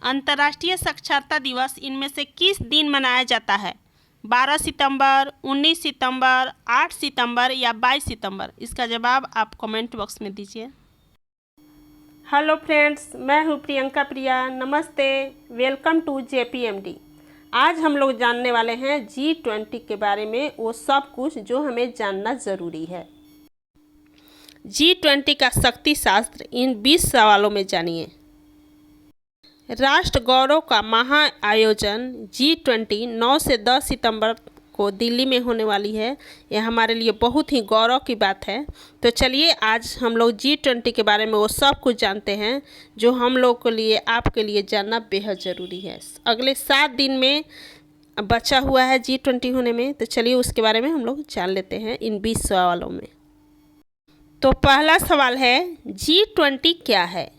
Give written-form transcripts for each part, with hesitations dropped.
अंतर्राष्ट्रीय साक्षरता दिवस इनमें से किस दिन मनाया जाता है? 12 सितंबर, 19 सितंबर, 8 सितंबर या 22 सितंबर? इसका जवाब आप कमेंट बॉक्स में दीजिए। हेलो फ्रेंड्स, मैं हूँ प्रियंका प्रिया। नमस्ते, वेलकम टू JPMD। आज हम लोग जानने वाले हैं G20 के बारे में, वो सब कुछ जो हमें जानना ज़रूरी है। G20 का शक्ति शास्त्र इन 20 सवालों में जानिए। राष्ट्र गौरव का महाआयोजन G20 9 से 10 सितंबर को दिल्ली में होने वाली है। यह हमारे लिए बहुत ही गौरव की बात है। तो चलिए आज हम लोग G20 के बारे में वो सब कुछ जानते हैं जो हम लोग के लिए, आपके लिए जानना बेहद ज़रूरी है। अगले 7 दिन में बचा हुआ है G20 होने में, तो चलिए उसके बारे में हम लोग जान लेते हैं इन 20 सवालों में। तो पहला सवाल है, G20 क्या है?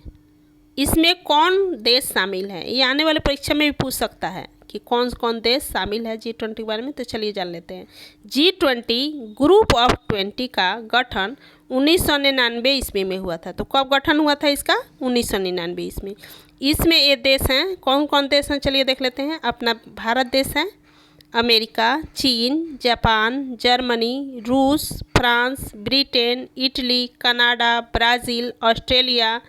इसमें कौन देश शामिल है? ये आने वाले परीक्षा में भी पूछ सकता है कि कौन कौन देश शामिल है G20 के बारे में। तो चलिए जान लेते हैं। G20 ग्रुप ऑफ 20 का गठन 1999 ईस्वी में हुआ था। तो कब गठन हुआ था इसका? 1999 ईस्वी। इसमें ये देश हैं, कौन कौन देश हैं चलिए देख लेते हैं। अपना भारत देश है, अमेरिका, चीन, जापान, जर्मनी, रूस, France, Britain, Italy, Canada, Brazil, Australia,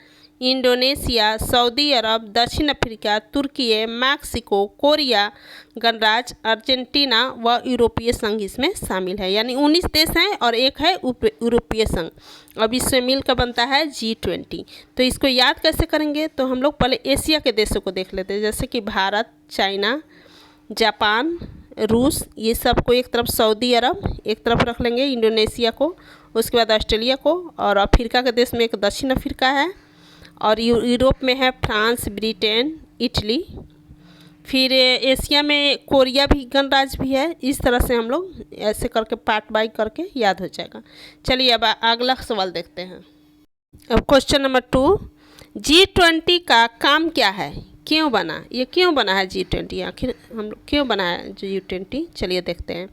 Indonesia, Saudi अरब, दक्षिण अफ्रीका, तुर्की, मैक्सिको, कोरिया गणराज्य, अर्जेंटीना व यूरोपीय संघ इसमें शामिल है। यानी 19 देश हैं और एक है यूरोपीय संघ। अब इससे मिलकर बनता है G20। तो इसको याद कैसे करेंगे? तो हम लोग पहले एशिया के देशों को देख लेते हैं, जैसे कि भारत, चाइना, जापान, रूस, ये सब को एक तरफ, सऊदी अरब एक तरफ रख लेंगे, इंडोनेशिया को, उसके बाद ऑस्ट्रेलिया को, और अफ्रीका के देश में एक दक्षिण अफ्रीका है, और यूरोप में है फ्रांस, ब्रिटेन, इटली। फिर एशिया में कोरिया भी गणराज्य भी है। इस तरह से हम लोग ऐसे करके पार्ट बाई करके याद हो जाएगा। चलिए अब अगला सवाल देखते हैं। अब क्वेश्चन नंबर 2, G20 का काम क्या है? क्यों बना? ये क्यों बना है G20? आखिर हम लोग क्यों बना है G20? चलिए देखते हैं।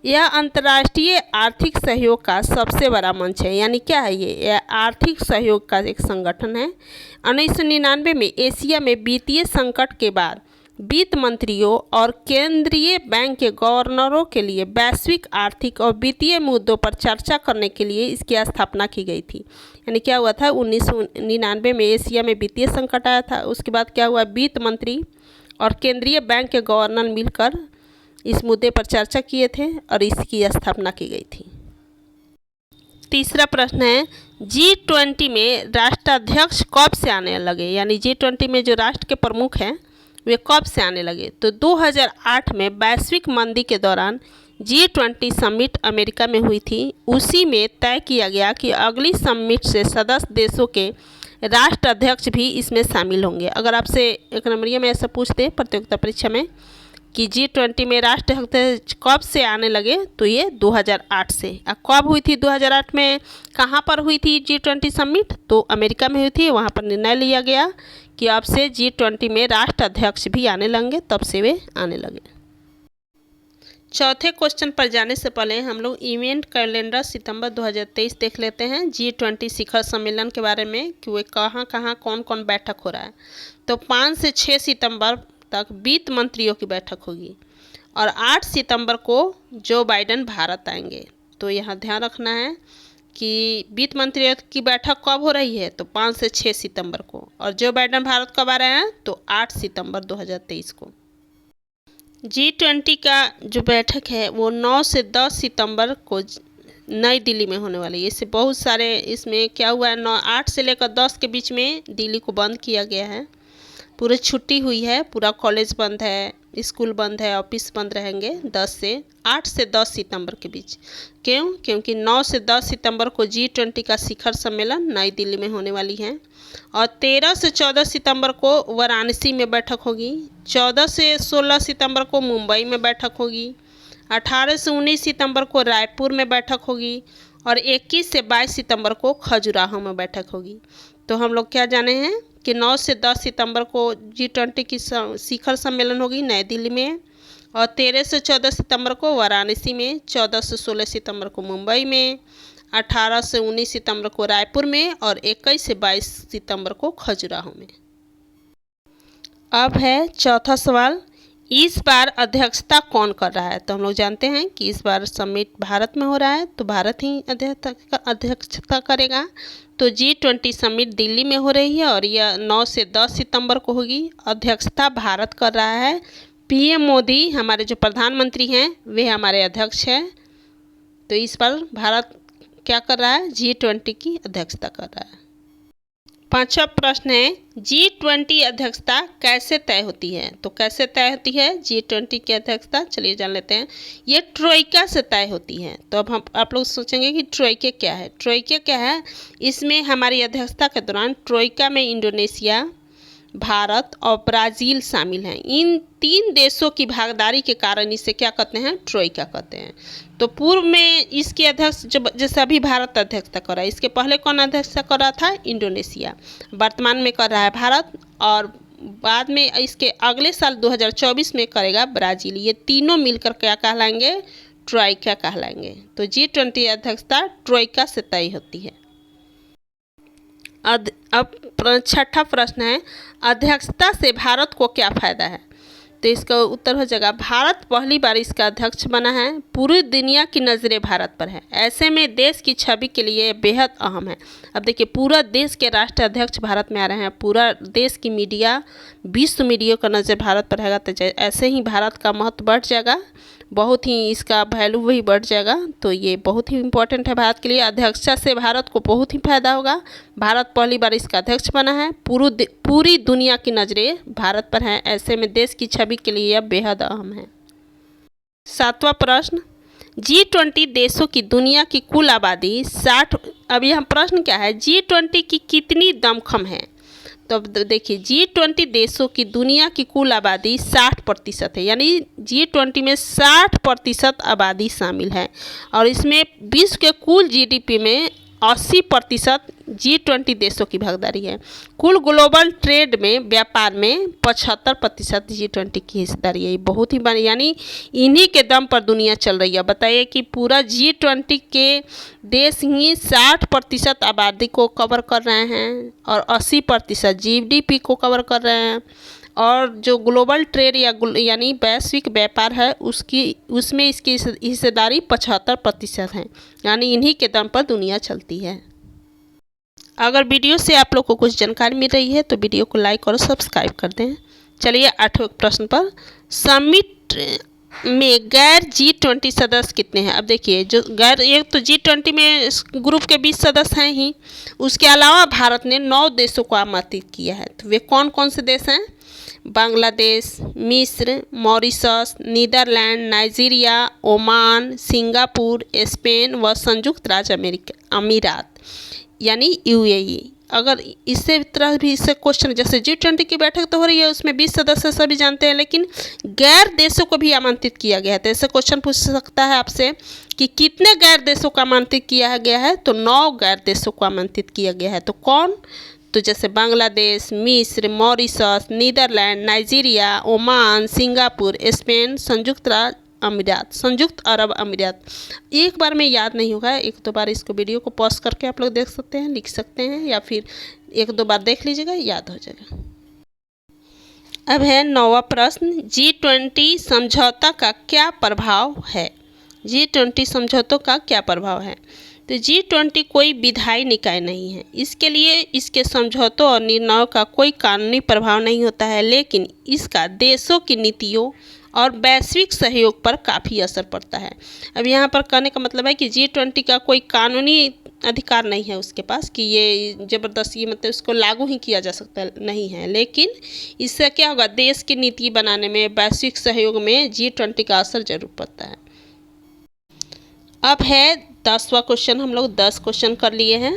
यह अंतर्राष्ट्रीय आर्थिक सहयोग का सबसे बड़ा मंच है। यानी क्या है ये? यह आर्थिक सहयोग का एक संगठन है। 1999 में एशिया में वित्तीय संकट के बाद वित्त मंत्रियों और केंद्रीय बैंक के गवर्नरों के लिए वैश्विक आर्थिक और वित्तीय मुद्दों पर चर्चा करने के लिए इसकी स्थापना की गई थी। यानी क्या हुआ था? 1999 में एशिया में वित्तीय संकट आया था। उसके बाद क्या हुआ? वित्त मंत्री और केंद्रीय बैंक के गवर्नर मिलकर इस मुद्दे पर चर्चा किए थे और इसकी स्थापना की गई थी। तीसरा प्रश्न है, G20 में राष्ट्राध्यक्ष कब से आने लगे? यानी G20 में जो राष्ट्र के प्रमुख हैं वे कब से आने लगे? तो 2008 में वैश्विक मंदी के दौरान G20 समिट अमेरिका में हुई थी। उसी में तय किया गया कि अगली समिट से सदस्य देशों के राष्ट्राध्यक्ष भी इसमें शामिल होंगे। अगर आपसे एक नंबरिया में ऐसा पूछते हैं प्रतियोगिता परीक्षा में कि G20 में राष्ट्राध्यक्ष कब से आने लगे, तो ये 2008 से। कब हुई थी? 2008 में कहाँ पर हुई थी G20 समिट? तो अमेरिका में हुई थी। वहाँ पर निर्णय लिया गया कि अब से G20 में राष्ट्राध्यक्ष भी आने लगेंगे, तब से वे आने लगे। चौथे क्वेश्चन पर जाने से पहले हम लोग इवेंट कैलेंडर सितंबर 2023 देख लेते हैं G20 शिखर सम्मेलन के बारे में कि वे कहाँ कहाँ कौन कौन बैठक हो रहा है। तो 5 से 6 सितंबर तक वित्त मंत्रियों की बैठक होगी और 8 सितंबर को जो बाइडेन भारत आएंगे। तो यहाँ ध्यान रखना है कि वित्त मंत्रियों की बैठक कब हो रही है? तो 5 से 6 सितंबर को, और जो बाइडेन भारत कब आ रहे हैं? तो 8 सितंबर 2023 को। G20 का जो बैठक है वो 9 से 10 सितंबर को नई दिल्ली में होने वाली है। इससे बहुत सारे, इसमें क्या हुआ है, 8 से लेकर 10 के बीच में दिल्ली को बंद किया गया है। पूरी छुट्टी हुई है, पूरा कॉलेज बंद है, स्कूल बंद है, ऑफिस बंद रहेंगे 8 से 10 सितंबर के बीच। क्यों? क्योंकि 9 से 10 सितंबर को G20 का शिखर सम्मेलन नई दिल्ली में होने वाली है, और 13 से 14 सितंबर को वाराणसी में बैठक होगी, 14 से 16 सितंबर को मुंबई में बैठक होगी, 18 से 19 सितंबर को रायपुर में बैठक होगी, और 21 से 22 सितंबर को खजुराहो में बैठक होगी। तो हम लोग क्या जाने हैं कि 9 से 10 सितंबर को G20 की शिखर सम्मेलन होगी नई दिल्ली में, और 13 से 14 सितंबर को वाराणसी में, 14 से 16 सितंबर को मुंबई में, 18 से 19 सितंबर को रायपुर में, और 21 से 22 सितंबर को खजुराहो में। अब है चौथा सवाल, इस बार अध्यक्षता कौन कर रहा है। तो हम लोग जानते हैं कि इस बार समिट भारत में हो रहा है, तो भारत ही अध्यक्षता करेगा। तो G20 समिट दिल्ली में हो रही है और यह 9 से 10 सितंबर को होगी। अध्यक्षता भारत कर रहा है। PM मोदी हमारे जो प्रधानमंत्री हैं वे हमारे अध्यक्ष हैं। तो इस बार भारत क्या कर रहा है, G20 की अध्यक्षता कर रहा है। पांचवा प्रश्न है, G20 अध्यक्षता कैसे तय होती है। तो कैसे तय होती है G20 की अध्यक्षता, चलिए जान लेते हैं। ये ट्रोइका से तय होती है। तो अब आप लोग सोचेंगे कि ट्रोइका क्या है। ट्रोइका क्या है, इसमें हमारी अध्यक्षता के दौरान ट्रोइका में इंडोनेशिया, भारत और ब्राज़ील शामिल हैं। इन 3 देशों की भागीदारी के कारण इसे क्या कहते हैं, ट्रोइका कहते हैं। तो पूर्व में इसके अध्यक्ष जैसे अभी भारत अध्यक्षता कर रहा है, इसके पहले कौन अध्यक्षता कर रहा था, इंडोनेशिया। वर्तमान में कर रहा है भारत और बाद में इसके अगले साल 2024 में करेगा ब्राज़ील। ये तीनों मिलकर क्या कहलाएंगे, ट्रोइका कहलाएंगे। तो G20 अध्यक्षता ट्रोइका से तय होती है। अब छठा प्रश्न है, अध्यक्षता से भारत को क्या फ़ायदा है। तो इसका उत्तर हो जाएगा, भारत पहली बार इसका अध्यक्ष बना है। पूरी दुनिया की नज़रें भारत पर है, ऐसे में देश की छवि के लिए बेहद अहम है। अब देखिए, पूरा देश के राष्ट्राध्यक्ष भारत में आ रहे हैं, पूरा देश की मीडिया, विश्व मीडिया का नज़र भारत पर रहेगा। तो ऐसे ही भारत का महत्व बढ़ जाएगा, बहुत ही इसका वैल्यू भी बढ़ जाएगा। तो ये बहुत ही इम्पोर्टेंट है भारत के लिए। अध्यक्षता से भारत को बहुत ही फायदा होगा। भारत पहली बार इसका अध्यक्ष बना है। पूरी दुनिया की नज़रें भारत पर हैं, ऐसे में देश की छवि के लिए यह बेहद अहम है। सातवां प्रश्न, G20 देशों की दुनिया की कुल आबादी 60। अब यहाँ प्रश्न क्या है, G20 की कितनी दमखम है। तो अब देखिए, G20 देशों की दुनिया की कुल आबादी 60% है, यानी G20 में 60% आबादी शामिल है और इसमें विश्व के कुल GDP में 80% G20 देशों की भागीदारी है। कुल ग्लोबल ट्रेड में, व्यापार में 75% G20 की हिस्सेदारी है। ये बहुत ही बड़ी, यानी इन्हीं के दम पर दुनिया चल रही है। बताइए कि पूरा G20 के देश ही 60% आबादी को कवर कर रहे हैं और 80% GDP को कवर कर रहे हैं। और जो ग्लोबल ट्रेड यानी वैश्विक व्यापार है उसमें इसकी हिस्सेदारी 75% है, यानी इन्हीं के दम पर दुनिया चलती है। अगर वीडियो से आप लोग को कुछ जानकारी मिल रही है तो वीडियो को लाइक और सब्सक्राइब कर दें। चलिए 8वें प्रश्न पर, समिट में गैर G20 सदस्य कितने हैं। अब देखिए, जो गैर, एक तो G20 में ग्रुप के 20 सदस्य हैं ही, उसके अलावा भारत ने 9 देशों को आमंत्रित किया है। तो वे कौन कौन से देश हैं, बांग्लादेश, मिस्र, Mauritius, Netherlands, Nigeria, Oman, Singapore, Spain व संयुक्त राज्य अमीरात यानी UAE। अगर इससे तरह भी इससे क्वेश्चन, जैसे G20 की बैठक तो हो रही है, उसमें 20 सदस्य सभी जानते हैं, लेकिन गैर देशों को भी आमंत्रित किया गया है। तो ऐसे क्वेश्चन पूछ सकता है आपसे कि कितने गैर देशों को आमंत्रित किया गया है। तो 9 गैर देशों को आमंत्रित किया गया है। तो कौन, तो जैसे बांग्लादेश, मिस्र, Mauritius, Netherlands, Nigeria, Oman, Singapore, Spain, संयुक्त अरब अमीरात। एक बार में याद नहीं होगा, 1-2 बार इसको वीडियो को पॉज करके आप लोग देख सकते हैं, लिख सकते हैं, या फिर 1-2 बार देख लीजिएगा, याद हो जाएगा। अब है 9वां प्रश्न, G20 समझौता का क्या प्रभाव है। G20 समझौतों का क्या प्रभाव है। तो G20 कोई विधायी निकाय नहीं है, इसके लिए इसके समझौतों और निर्णयों का कोई कानूनी प्रभाव नहीं होता है, लेकिन इसका देशों की नीतियों और वैश्विक सहयोग पर काफ़ी असर पड़ता है। अब यहाँ पर कहने का मतलब है कि G20 का कोई कानूनी अधिकार नहीं है उसके पास कि ये ज़बरदस्ती, मतलब इसको लागू ही किया जा सकता नहीं है, लेकिन इससे क्या होगा, देश की नीति बनाने में, वैश्विक सहयोग में G20 का असर जरूर पड़ता है। अब है 10वां क्वेश्चन, हम लोग 10 क्वेश्चन कर लिए हैं।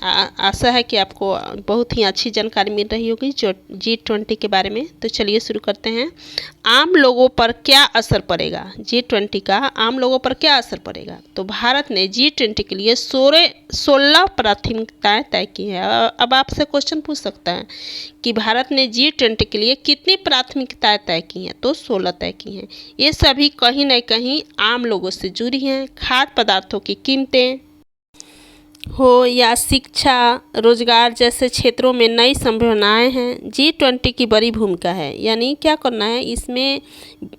आशा है कि आपको बहुत ही अच्छी जानकारी मिल रही होगी जो G20 के बारे में। तो चलिए शुरू करते हैं। आम लोगों पर क्या असर पड़ेगा, G20 का आम लोगों पर क्या असर पड़ेगा। तो भारत ने G20 के लिए 16 प्राथमिकताएं तय की हैं। अब आपसे क्वेश्चन पूछ सकता है कि भारत ने G20 के लिए कितनी प्राथमिकताएं तय की हैं। तो 16 तय की हैं। ये सभी कहीं न कहीं आम लोगों से जुड़ी हैं। खाद्य पदार्थों की कीमतें, हो या शिक्षा, रोजगार जैसे क्षेत्रों में नई संभावनाएं हैं, G20 की बड़ी भूमिका है। यानी क्या करना है, इसमें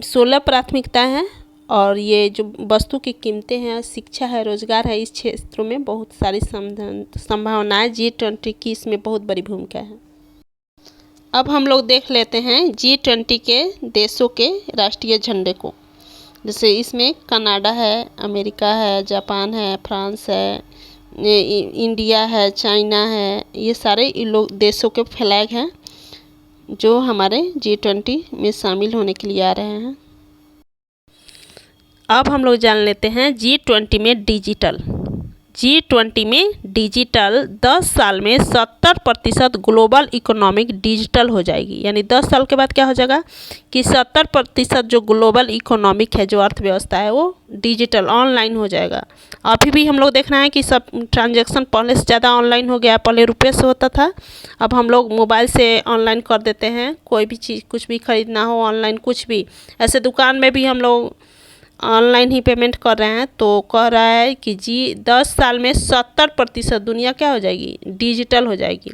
16 प्राथमिकता है और ये जो वस्तु की कीमतें हैं, शिक्षा है, रोजगार है, इस क्षेत्रों में बहुत सारी संभावनाएं, G20 की इसमें बहुत बड़ी भूमिका है। अब हम लोग देख लेते हैं G20 के देशों के राष्ट्रीय झंडे को। जैसे इसमें कनाडा है, अमेरिका है, जापान है, फ्रांस है, इंडिया है, चाइना है, ये सारे लोग देशों के फ्लैग हैं जो हमारे G20 में शामिल होने के लिए आ रहे हैं। अब हम लोग जान लेते हैं G20 में डिजिटल। G20 में डिजिटल 10 साल में 70% ग्लोबल इकोनॉमिक डिजिटल हो जाएगी। यानी 10 साल के बाद क्या हो जाएगा कि 70% जो ग्लोबल इकोनॉमिक है, जो अर्थव्यवस्था है, वो डिजिटल ऑनलाइन हो जाएगा। अभी भी हम लोग देख रहे हैं कि सब ट्रांजैक्शन पहले से ज़्यादा ऑनलाइन हो गया। पहले रुपये से होता था, अब हम लोग मोबाइल से ऑनलाइन कर देते हैं। कोई भी चीज़, कुछ भी खरीदना हो ऑनलाइन, कुछ भी, ऐसे दुकान में भी हम लोग ऑनलाइन ही पेमेंट कर रहे हैं। तो कह रहा है कि 10 साल में 70% दुनिया क्या हो जाएगी, डिजिटल हो जाएगी,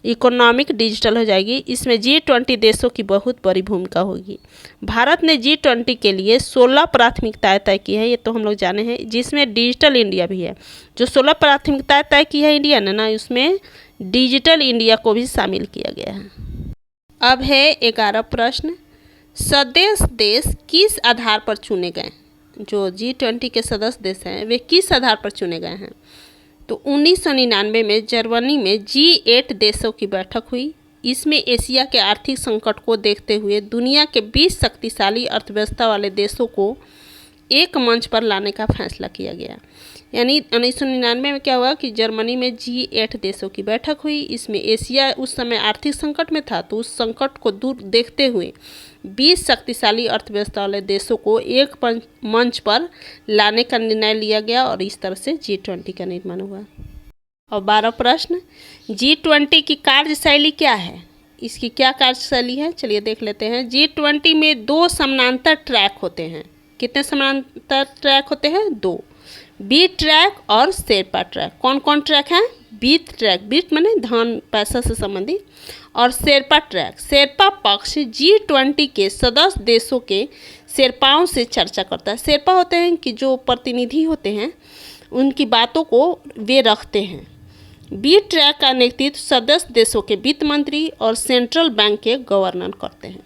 इकोनॉमिक डिजिटल हो जाएगी। इसमें G20 देशों की बहुत बड़ी भूमिका होगी। भारत ने G20 के लिए 16 प्राथमिकताएं तय की है, ये तो हम लोग जाने हैं, जिसमें डिजिटल इंडिया भी है। जो 16 प्राथमिकताएं तय की है इंडिया ने ना, उसमें डिजिटल इंडिया को भी शामिल किया गया है। अब है 11 प्रश्न। सदस्य देश किस आधार पर चुने गए? जो G20 के सदस्य देश हैं, वे किस आधार पर चुने गए हैं? तो 1999 में जर्मनी में G8 देशों की बैठक हुई। इसमें एशिया के आर्थिक संकट को देखते हुए दुनिया के 20 शक्तिशाली अर्थव्यवस्था वाले देशों को एक मंच पर लाने का फैसला किया गया। यानी 1999 में क्या हुआ कि जर्मनी में G8 देशों की बैठक हुई। इसमें एशिया उस समय आर्थिक संकट में था, तो उस संकट को दूर देखते हुए 20 शक्तिशाली अर्थव्यवस्था वाले देशों को एक मंच पर लाने का निर्णय लिया गया और इस तरह से G20 का निर्माण हुआ। और 12 प्रश्न। G20 की कार्यशैली क्या है? इसकी क्या कार्यशैली है, चलिए देख लेते हैं। G20 में 2 समानांतर ट्रैक होते हैं। कितने समानांतर ट्रैक होते हैं? 2। बी ट्रैक और शेरपा ट्रैक। कौन कौन ट्रैक हैं? बीट ट्रैक, बीट माने धन पैसा से संबंधित, और शेरपा ट्रैक। शेरपा पक्ष G20 के सदस्य देशों के शेरपाओं से चर्चा करता है। शेरपा होते हैं कि जो प्रतिनिधि होते हैं, उनकी बातों को वे रखते हैं। बी ट्रैक का नेतृत्व सदस्य देशों के वित्त मंत्री और सेंट्रल बैंक के गवर्नर करते हैं।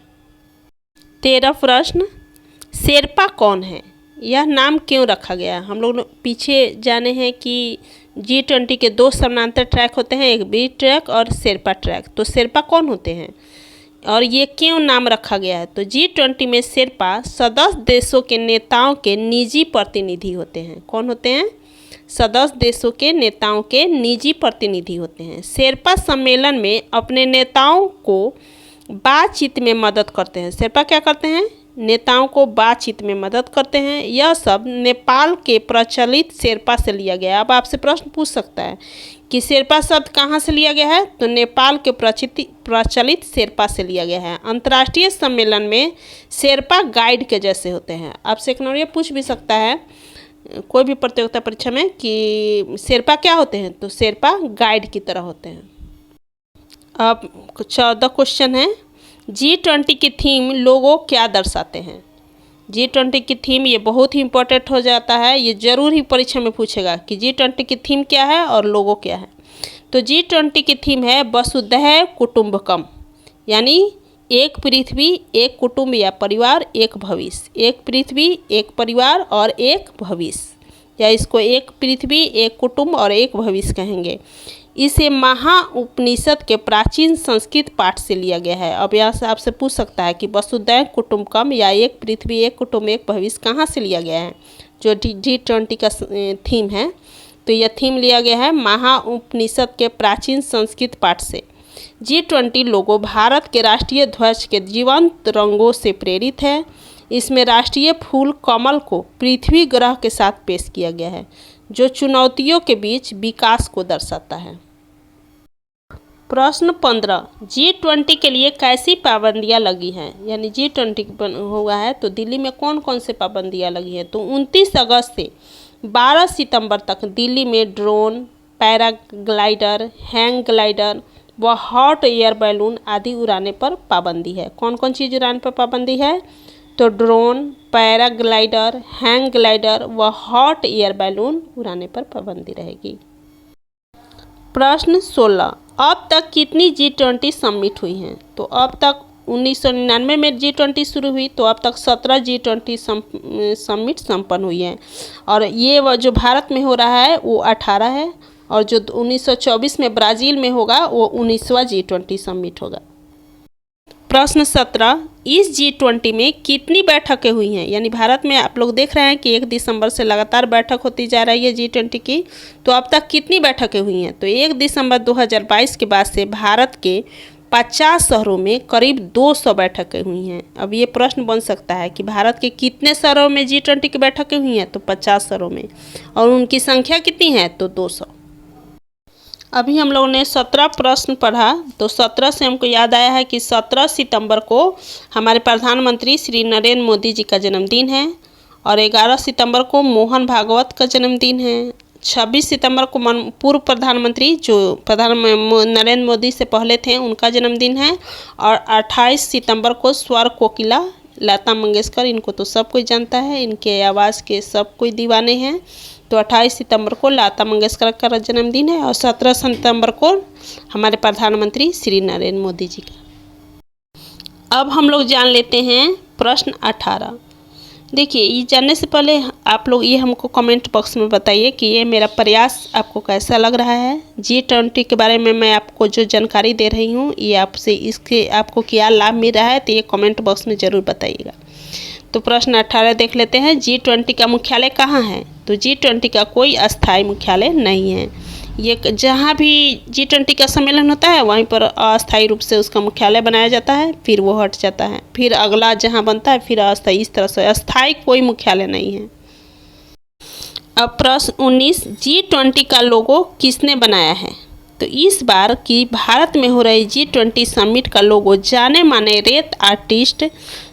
13 प्रश्न। शेरपा कौन है? यह नाम क्यों रखा गया? हम लोग पीछे जाने हैं कि G20 के 2 समानांतर ट्रैक होते हैं, एक बी ट्रैक और शेरपा ट्रैक। तो शेरपा कौन होते हैं और ये क्यों नाम रखा गया है? तो G20 में शेरपा सदस्य देशों के नेताओं के निजी प्रतिनिधि होते हैं। कौन होते हैं? सदस्य देशों के नेताओं के निजी प्रतिनिधि होते हैं। शेरपा सम्मेलन में अपने नेताओं को बातचीत में मदद करते हैं। शेरपा क्या करते हैं? नेताओं को बातचीत में मदद करते हैं। यह सब नेपाल के प्रचलित शेरपा से लिया गया है। अब आपसे प्रश्न पूछ सकता है कि शेरपा शब्द कहाँ से लिया गया है? तो नेपाल के प्रचलित शेरपा से लिया गया है। अंतर्राष्ट्रीय सम्मेलन में शेरपा गाइड के जैसे होते हैं। आपसे एक नंबर पूछ भी सकता है कोई भी प्रतियोगिता परीक्षा में कि शेरपा क्या होते हैं? तो शेरपा गाइड की तरह होते हैं। अब 14 क्वेश्चन है। G20 की थीम लोगो क्या दर्शाते हैं? G20 की थीम, ये बहुत ही इंपॉर्टेंट हो जाता है, ये जरूर ही परीक्षा में पूछेगा कि G20 की थीम क्या है और लोगो क्या है। तो G20 की थीम है वसुधैव कुटुंबकम, यानी एक पृथ्वी, एक कुटुंब या परिवार, एक भविष्य। एक पृथ्वी, एक परिवार और एक भविष्य, या इसको एक पृथ्वी, एक कुटुंब और एक भविष्य कहेंगे। इसे महाउपनिषद के प्राचीन संस्कृत पाठ से लिया गया है। अब यहाँ से आपसे पूछ सकता है कि वसुधैव कुटुंबकम या एक पृथ्वी, एक कुटुंब, एक भविष्य कहाँ से लिया गया है? जो G20 का थीम है, तो यह थीम लिया गया है महाउपनिषद के प्राचीन संस्कृत पाठ से। G20 लोगो भारत के राष्ट्रीय ध्वज के जीवंत रंगों से प्रेरित है। इसमें राष्ट्रीय फूल कमल को पृथ्वी ग्रह के साथ पेश किया गया है, जो चुनौतियों के बीच विकास को दर्शाता है। प्रश्न 15। G20 के लिए कैसी पाबंदियां लगी हैं? यानी G20 हुआ है तो दिल्ली में कौन कौन से पाबंदियां लगी हैं? तो 29 अगस्त से 12 सितंबर तक दिल्ली में ड्रोन, पैराग्लाइडर, हैंग ग्लाइडर व हॉट एयर बैलून आदि उड़ाने पर पाबंदी है। कौन कौन चीज़ उड़ाने पर पाबंदी है? तो ड्रोन, पैराग्लाइडर, हैंग ग्लाइडर व हॉट एयर बैलून उड़ाने पर पाबंदी रहेगी। प्रश्न 16, अब तक कितनी G20 समिट हुई हैं? तो अब तक 1999 में G20 शुरू हुई, तो अब तक 17 G20 समिट संपन्न हुई हैं। और ये जो भारत में हो रहा है वो 18 है, और जो 1924 में ब्राज़ील में होगा वो 19वां G20 समिट होगा। प्रश्न 17, इस G20 में कितनी बैठकें हुई हैं? यानी भारत में आप लोग देख रहे हैं कि 1 दिसंबर से लगातार बैठक होती जा रही है G20 की, तो अब तक कितनी बैठकें हुई हैं? तो 1 दिसंबर 2022 के बाद से भारत के 50 शहरों में करीब 200 बैठकें हुई हैं। अब ये प्रश्न बन सकता है कि भारत के कितने शहरों में G20 की बैठकें हुई हैं? तो 50 शहरों में, और उनकी संख्या कितनी है? तो 200। अभी हम लोगों ने 17 प्रश्न पढ़ा, तो 17 से हमको याद आया है कि 17 सितंबर को हमारे प्रधानमंत्री श्री नरेंद्र मोदी जी का जन्मदिन है, और 11 सितंबर को मोहन भागवत का जन्मदिन है। 26 सितंबर को पूर्व प्रधानमंत्री जो नरेंद्र मोदी से पहले थे उनका जन्मदिन है, और 28 सितंबर को स्वर कोकिला लता मंगेशकर, इनको तो सब कोई जानता है, इनके आवाज़ के सब कोई दीवाने हैं। तो 28 सितंबर को लता मंगेशकर का जन्मदिन है, और 17 सितंबर को हमारे प्रधानमंत्री श्री नरेंद्र मोदी जी का। अब हम लोग जान लेते हैं प्रश्न 18। देखिए, ये जानने से पहले आप लोग ये हमको कमेंट बॉक्स में बताइए कि ये मेरा प्रयास आपको कैसा लग रहा है। G20 के बारे में मैं आपको जो जानकारी दे रही हूँ, ये आपसे इसके आपको क्या लाभ मिल रहा है, तो ये कमेंट बॉक्स में ज़रूर बताइएगा। तो प्रश्न 18 देख लेते हैं। G20 का मुख्यालय कहाँ है? तो G20 का कोई अस्थायी मुख्यालय नहीं है। ये जहाँ भी G20 का सम्मेलन होता है वहीं पर अस्थायी रूप से उसका मुख्यालय बनाया जाता है, फिर वो हट जाता है, फिर अगला जहाँ बनता है फिर अस्थायी, इस तरह से अस्थायी कोई मुख्यालय नहीं है। अब प्रश्न 19, G20 का लोगो किसने बनाया है? तो इस बार की भारत में हो रही G20 समिट का लोगो जाने माने रेत आर्टिस्ट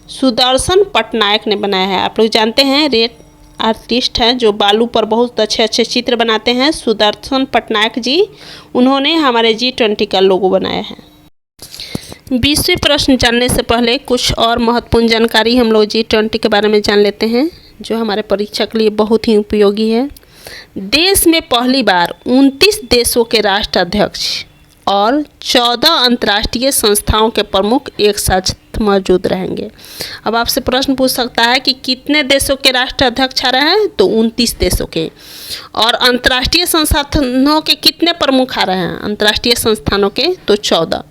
सुदर्शन पटनायक ने बनाया है। आप लोग जानते हैं रेत आर्टिस्ट हैं जो बालू पर बहुत अच्छे अच्छे चित्र बनाते हैं, सुदर्शन पटनायक जी, उन्होंने हमारे G20 का लोगो बनाया है। 20वें प्रश्न जानने से पहले कुछ और महत्वपूर्ण जानकारी हम लोग G20 के बारे में जान लेते हैं, जो हमारे परीक्षा के लिए बहुत ही उपयोगी है। देश में पहली बार 29 देशों के राष्ट्राध्यक्ष और 14 अंतर्राष्ट्रीय संस्थाओं के प्रमुख एक साथ मौजूद रहेंगे। अब आपसे प्रश्न पूछ सकता है कि कितने देशों के राष्ट्राध्यक्ष आ रहे हैं? तो 29 देशों के। और अंतर्राष्ट्रीय संस्थानों के कितने प्रमुख आ रहे हैं? अंतर्राष्ट्रीय संस्थानों के तो 14।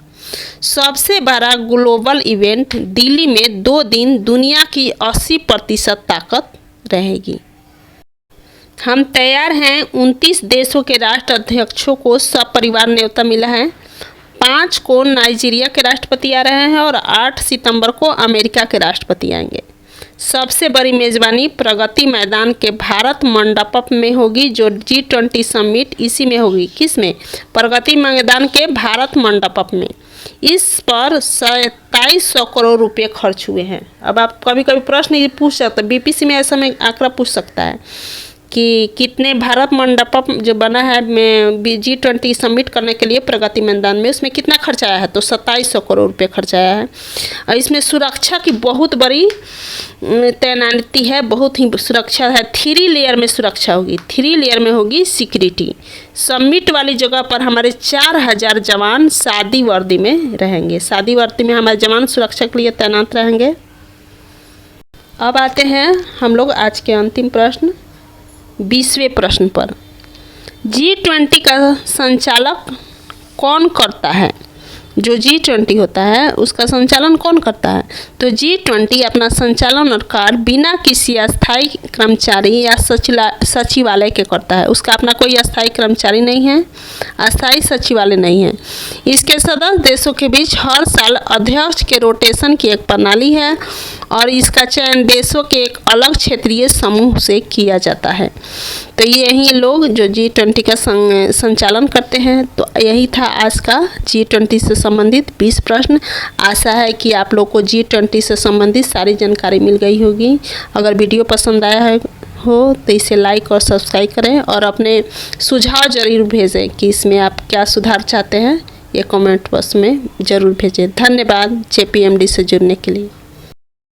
सबसे बड़ा ग्लोबल इवेंट दिल्ली में 2 दिन दुनिया की 80% ताकत रहेगी। हम तैयार हैं। 29 देशों के राष्ट्राध्यक्षों को सपरिवार न्योता मिला है। 5 को नाइजीरिया के राष्ट्रपति आ रहे हैं, और 8 सितंबर को अमेरिका के राष्ट्रपति आएंगे। सबसे बड़ी मेज़बानी प्रगति मैदान के भारत मंडपम में होगी, जो G20 समिट इसी में होगी। किस में? प्रगति मैदान के भारत मंडपम में। इस पर 2700 करोड़ रुपये खर्च हुए हैं। अब आप कभी कभी प्रश्न ये पूछ सकते हैं, BPC में ऐसा में आंकड़ा पूछ सकता है कि कितने भारत मंडपम जो बना है में G20 समिट करने के लिए प्रगति मैदान में, उसमें कितना खर्च आया है? तो 2700 करोड़ रुपये खर्च आया है। और इसमें सुरक्षा की बहुत बड़ी तैनाती है, बहुत ही सुरक्षा है। 3 लेयर में सुरक्षा होगी, 3 लेयर में होगी सिक्योरिटी। समिट वाली जगह पर हमारे 4000 जवान सादी वर्दी में रहेंगे। सादी वर्दी में हमारे जवान सुरक्षा के लिए तैनात रहेंगे। अब आते हैं हम लोग आज के अंतिम प्रश्न 20वें प्रश्न पर। G20 का संचालक कौन करता है? जो G20 होता है उसका संचालन कौन करता है? तो G20 अपना संचालन कार्य बिना किसी अस्थायी कर्मचारी या सचिवालय के करता है। उसका अपना कोई अस्थायी कर्मचारी नहीं है, अस्थायी सचिवालय नहीं है। इसके सदस्य देशों के बीच हर साल अध्यक्ष के रोटेशन की एक प्रणाली है, और इसका चयन देशों के एक अलग क्षेत्रीय समूह से किया जाता है। तो यही लोग जो G20 का संचालन करते हैं। तो यही था आज का G20 से संबंधित 20 प्रश्न। आशा है कि आप लोग को G20 से संबंधित सारी जानकारी मिल गई होगी। अगर वीडियो पसंद आया है हो तो इसे लाइक और सब्सक्राइब करें और अपने सुझाव ज़रूर भेजें कि इसमें आप क्या सुधार चाहते हैं, ये कमेंट बॉक्स में ज़रूर भेजें। धन्यवाद JPMD से जुड़ने के लिए।